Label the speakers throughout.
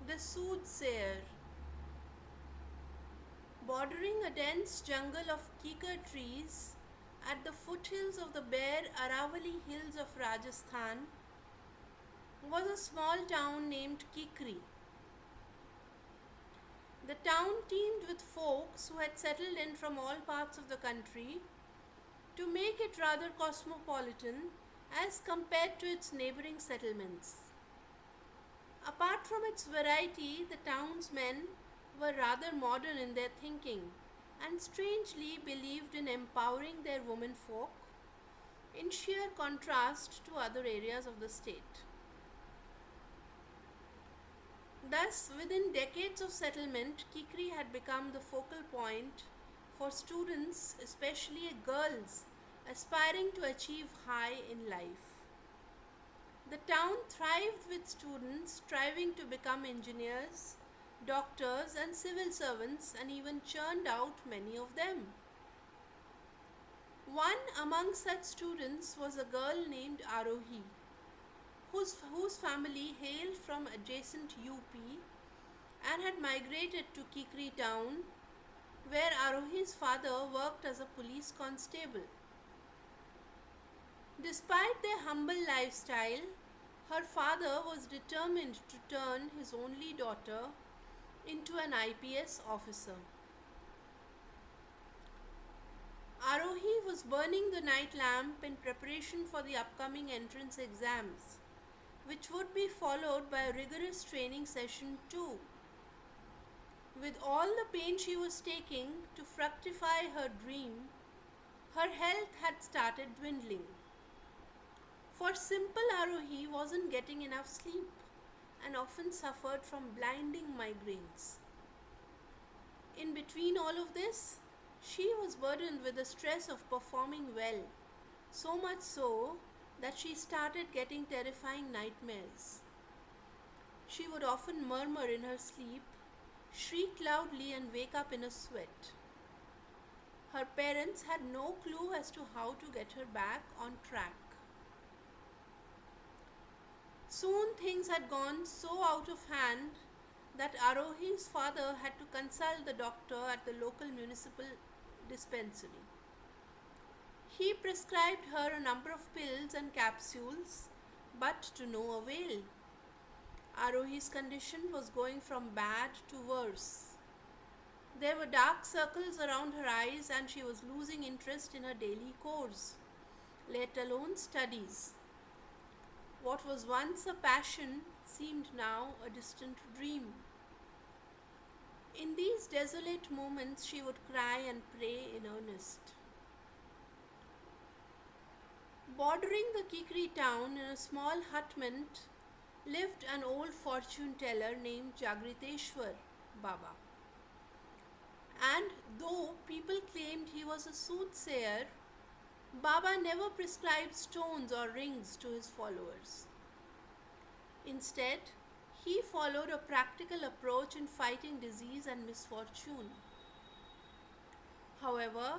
Speaker 1: The Soothsayer. Bordering a dense jungle of kikar trees at the foothills of the bare Aravali hills of Rajasthan was a small town named Kikri. The town teemed with folks who had settled in from all parts of the country to make it rather cosmopolitan as compared to its neighboring settlements. Apart from its variety, the town's men were rather modern in their thinking and strangely believed in empowering their womenfolk in sheer contrast to other areas of the state. Thus, within decades of settlement, Kikri had become the focal point for students, especially girls, aspiring to achieve high in life. The town thrived with students striving to become engineers, doctors, and civil servants, and even churned out many of them. One among such students was a girl named Arohi, whose family hailed from adjacent UP and had migrated to Kikri town, where Arohi's father worked as a police constable. Despite their humble lifestyle, her father was determined to turn his only daughter into an IPS officer. Arohi was burning the night lamp in preparation for the upcoming entrance exams, which would be followed by a rigorous training session too. With all the pain she was taking to fructify her dream, her health had started dwindling. For simple Arohi wasn't getting enough sleep and often suffered from blinding migraines. In between all of this, she was burdened with the stress of performing well, so much so that she started getting terrifying nightmares. She would often murmur in her sleep, shriek loudly, and wake up in a sweat. Her parents had no clue as to how to get her back on track. Soon things had gone so out of hand that Arohi's father had to consult the doctor at the local municipal dispensary. He prescribed her a number of pills and capsules, but to no avail. Arohi's condition was going from bad to worse. There were dark circles around her eyes and she was losing interest in her daily chores, let alone studies. What was once a passion seemed now a distant dream. In these desolate moments, she would cry and pray in earnest. Bordering the Kikri town in a small hutment lived an old fortune teller named Jagriteshwar Baba. And though people claimed he was a soothsayer, Baba never prescribed stones or rings to his followers. Instead, he followed a practical approach in fighting disease and misfortune. However,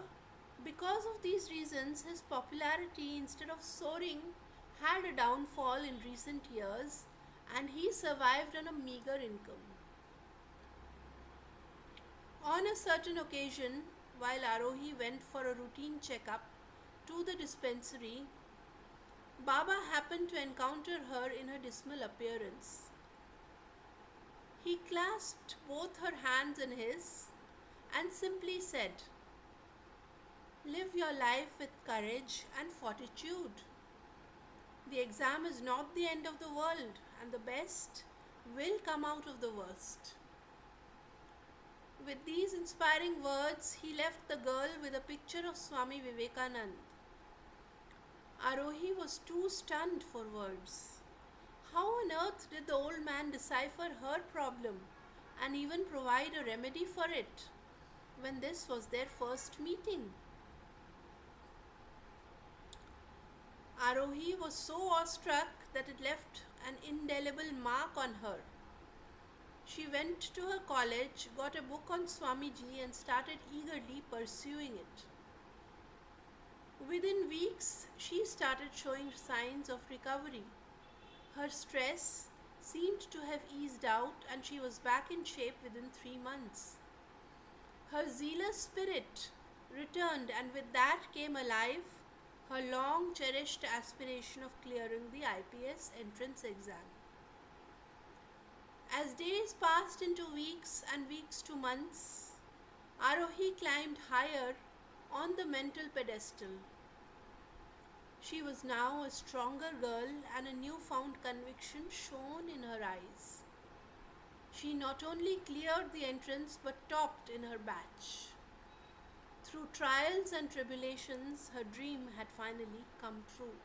Speaker 1: because of these reasons, his popularity, instead of soaring, had a downfall in recent years and he survived on a meager income. On a certain occasion, while Arohi went for a routine checkup to the dispensary, Baba happened to encounter her in her dismal appearance. He clasped both her hands in his and simply said, "Live your life with courage and fortitude. The exam is not the end of the world, and the best will come out of the worst." With these inspiring words, he left the girl with a picture of Swami Vivekanand. Arohi was too stunned for words. How on earth did the old man decipher her problem and even provide a remedy for it when this was their first meeting? Arohi was so awestruck that it left an indelible mark on her. She went to her college, got a book on Swamiji, and started eagerly pursuing it. Within weeks, she started showing signs of recovery. Her stress, seemed to have eased out, and she was back in shape within 3 months. Her zealous spirit returned, and with that came alive her long cherished aspiration of clearing the IPS entrance exam. As days passed into weeks and weeks to months, Arohi climbed higher on the mental pedestal. She was now a stronger girl, and a newfound conviction shone in her eyes. She not only cleared the entrance but topped in her batch. Through trials and tribulations, her dream had finally come true.